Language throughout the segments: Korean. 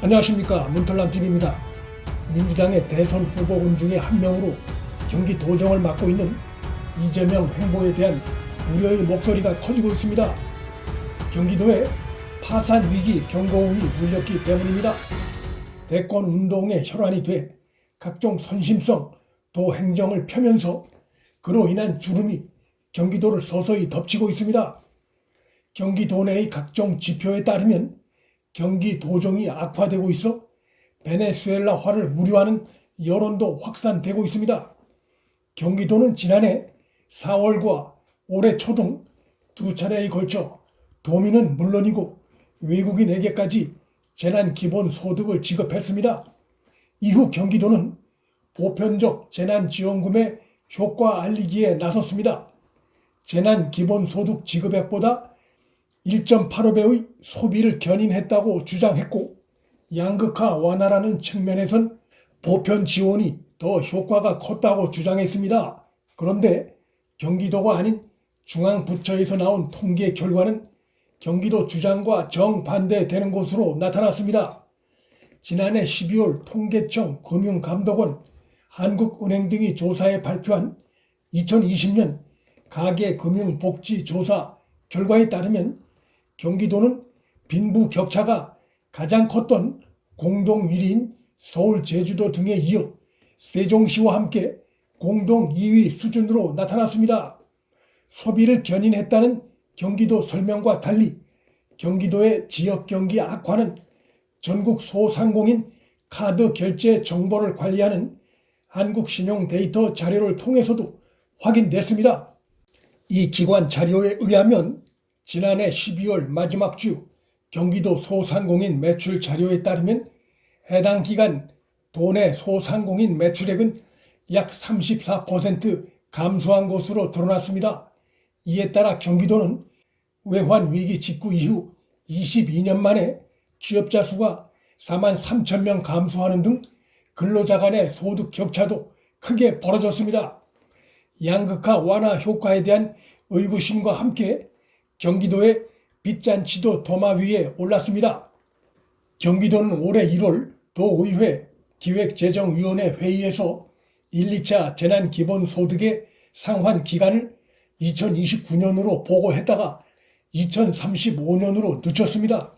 안녕하십니까, 문털남TV입니다. 민주당의 대선 후보군 중에 한 명으로 경기도정을 맡고 있는 이재명 행보에 대한 우려의 목소리가 커지고 있습니다. 경기도에 파산 위기 경고음이 울렸기 때문입니다. 대권 운동에 혈안이 돼 각종 선심성 도 행정을 펴면서 그로 인한 주름이 경기도를 서서히 덮치고 있습니다. 경기도 내의 각종 지표에 따르면 경기도정이 악화되고 있어 베네수엘라화를 우려하는 여론도 확산되고 있습니다. 경기도는 지난해 4월과 올해 초 등 두 차례에 걸쳐 도민은 물론이고 외국인에게까지 재난기본소득을 지급했습니다. 이후 경기도는 보편적 재난지원금의 효과 알리기에 나섰습니다. 재난기본소득 지급액보다 1.85배의 소비를 견인했다고 주장했고, 양극화 완화라는 측면에선 보편 지원이 더 효과가 컸다고 주장했습니다. 그런데 경기도가 아닌 중앙부처에서 나온 통계 결과는 경기도 주장과 정반대되는 것으로 나타났습니다. 지난해 12월 통계청 금융감독원, 한국은행 등이 조사에 발표한 2020년 가계금융복지조사 결과에 따르면 경기도는 빈부격차가 가장 컸던 공동 1위인 서울, 제주도 등에 이어 세종시와 함께 공동 2위 수준으로 나타났습니다. 소비를 견인했다는 경기도 설명과 달리 경기도의 지역경기 악화는 전국 소상공인 카드 결제 정보를 관리하는 한국신용데이터 자료를 통해서도 확인됐습니다. 이 기관 자료에 의하면 지난해 12월 마지막 주 경기도 소상공인 매출 자료에 따르면 해당 기간 도내 소상공인 매출액은 약 34% 감소한 것으로 드러났습니다. 이에 따라 경기도는 외환 위기 직후 이후 22년 만에 취업자 수가 4만 3천 명 감소하는 등 근로자 간의 소득 격차도 크게 벌어졌습니다. 양극화 완화 효과에 대한 의구심과 함께 경기도의 빚잔치도 도마 위에 올랐습니다. 경기도는 올해 1월 도의회 기획재정위원회 회의에서 1, 2차 재난기본소득의 상환 기간을 2029년으로 보고했다가 2035년으로 늦췄습니다.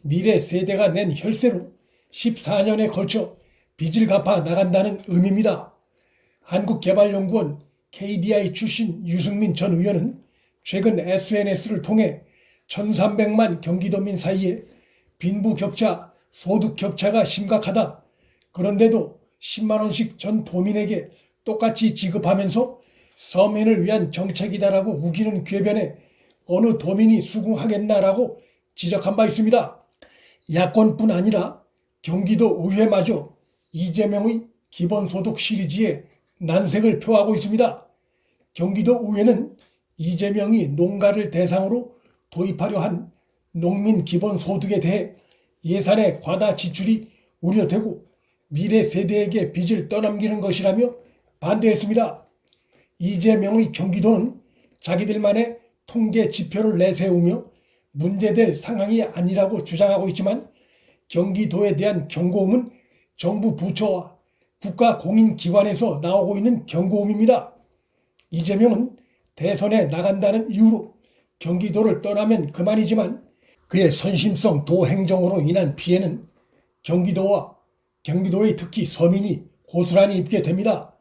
미래 세대가 낸 혈세로 14년에 걸쳐 빚을 갚아 나간다는 의미입니다. 한국개발연구원 KDI 출신 유승민 전 의원은 최근 SNS를 통해 1,300만 경기도민 사이에 빈부격차, 소득격차가 심각하다. 그런데도 10만 원씩 전 도민에게 똑같이 지급하면서 서민을 위한 정책이다라고 우기는 궤변에 어느 도민이 수긍하겠나라고 지적한 바 있습니다. 야권뿐 아니라 경기도 의회마저 이재명의 기본소득 시리즈에 난색을 표하고 있습니다. 경기도 의회는 이재명이 농가를 대상으로 도입하려 한 농민 기본소득에 대해 예산의 과다 지출이 우려되고 미래 세대에게 빚을 떠넘기는 것이라며 반대했습니다. 이재명의 경기도는 자기들만의 통계 지표를 내세우며 문제될 상황이 아니라고 주장하고 있지만 경기도에 대한 경고음은 정부 부처와 국가공인기관에서 나오고 있는 경고음입니다. 이재명은 대선에 나간다는 이유로 경기도를 떠나면 그만이지만 그의 선심성 도행정으로 인한 피해는 경기도의 특히 서민이 고스란히 입게 됩니다.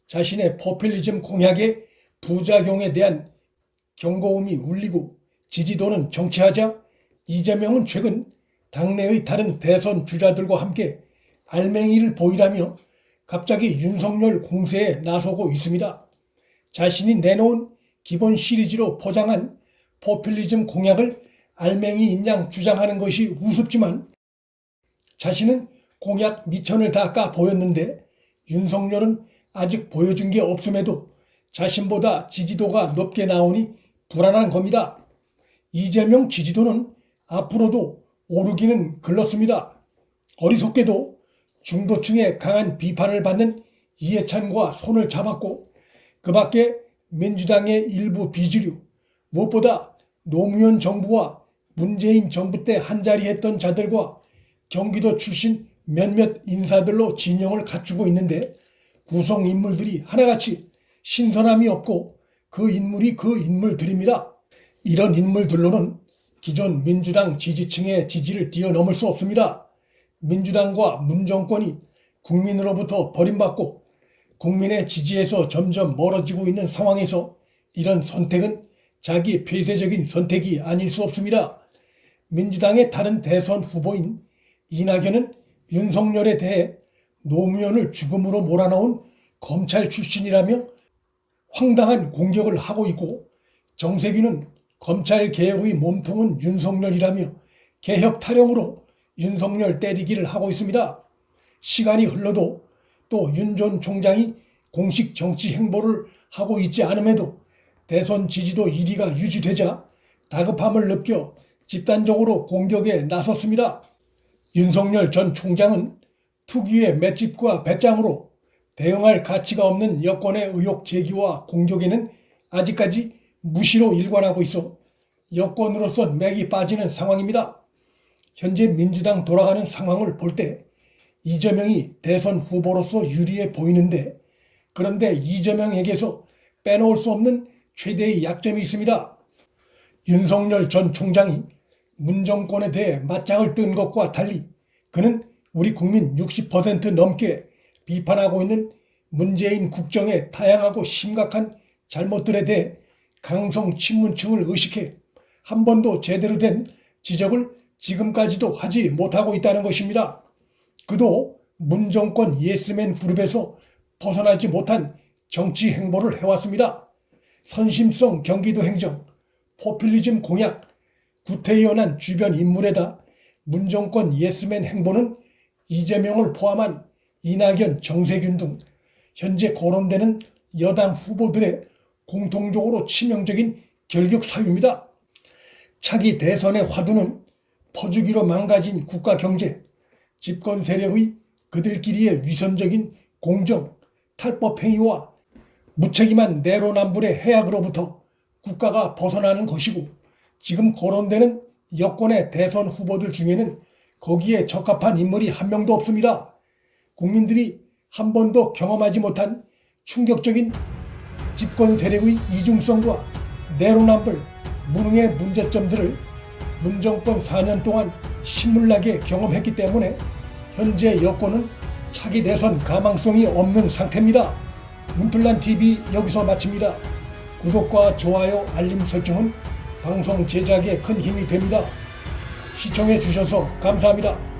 자신의 포퓰리즘 공약의 부작용에 대한 경고음이 울리고 지지도는 정체하자 이재명은 최근 당내의 다른 대선 주자들과 함께 알맹이를 보이라며 갑자기 윤석열 공세에 나서고 있습니다. 자신이 내놓은 기본 시리즈로 포장한 포퓰리즘 공약을 알맹이인 양 주장하는 것이 우습지만 자신은 공약 미천을 다 까 보였는데 윤석열은 아직 보여준 게 없음에도 자신보다 지지도가 높게 나오니 불안한 겁니다. 이재명 지지도는 앞으로도 오르기는 글렀습니다. 어리석게도 중도층의 강한 비판을 받는 이해찬과 손을 잡았고 그 밖에 민주당의 일부 비주류, 무엇보다 노무현 정부와 문재인 정부 때 한자리했던 자들과 경기도 출신 몇몇 인사들로 진영을 갖추고 있는데 구성 인물들이 하나같이 신선함이 없고 그 인물이 그 인물들입니다. 이런 인물들로는 기존 민주당 지지층의 지지를 뛰어넘을 수 없습니다. 민주당과 문정권이 국민으로부터 버림받고 국민의 지지에서 점점 멀어지고 있는 상황에서 이런 선택은 자기 폐쇄적인 선택이 아닐 수 없습니다. 민주당의 다른 대선 후보인 이낙연은 윤석열에 대해 노무현을 죽음으로 몰아넣은 검찰 출신이라며 황당한 공격을 하고 있고, 정세균은 검찰개혁의 몸통은 윤석열이라며 개혁 타령으로 윤석열 때리기를 하고 있습니다. 시간이 흘러도 또 윤 전 총장이 공식 정치 행보를 하고 있지 않음에도 대선 지지도 1위가 유지되자 다급함을 느껴 집단적으로 공격에 나섰습니다. 윤석열 전 총장은 특유의 맷집과 배짱으로 대응할 가치가 없는 여권의 의혹 제기와 공격에는 아직까지 무시로 일관하고 있어 여권으로선 맥이 빠지는 상황입니다. 현재 민주당 돌아가는 상황을 볼 때 이재명이 대선 후보로서 유리해 보이는데, 그런데 이재명에게서 빼놓을 수 없는 최대의 약점이 있습니다. 윤석열 전 총장이 문정권에 대해 맞짱을 뜬 것과 달리 그는 우리 국민 60% 넘게 비판하고 있는 문재인 국정의 다양하고 심각한 잘못들에 대해 강성 친문층을 의식해 한 번도 제대로 된 지적을 지금까지도 하지 못하고 있다는 것입니다. 그도 문정권 예스맨 그룹에서 벗어나지 못한 정치 행보를 해왔습니다. 선심성 경기도 행정, 포퓰리즘 공약, 구태의연한 주변 인물에다 문정권 예스맨 행보는 이재명을 포함한 이낙연, 정세균 등 현재 거론되는 여당 후보들의 공통적으로 치명적인 결격 사유입니다. 차기 대선의 화두는 퍼주기로 망가진 국가 경제, 집권 세력의 그들끼리의 위선적인 공정, 탈법 행위와 무책임한 내로남불의 해악으로부터 국가가 벗어나는 것이고, 지금 거론되는 여권의 대선 후보들 중에는 거기에 적합한 인물이 한 명도 없습니다. 국민들이 한 번도 경험하지 못한 충격적인 집권 세력의 이중성과 내로남불, 무능의 문제점들을 문정권 4년 동안 신물나게 경험했기 때문에 현재 여권은 차기 대선 가망성이 없는 상태입니다. 문틀란TV 여기서 마칩니다. 구독과 좋아요, 알림 설정은 방송 제작에 큰 힘이 됩니다. 시청해 주셔서 감사합니다.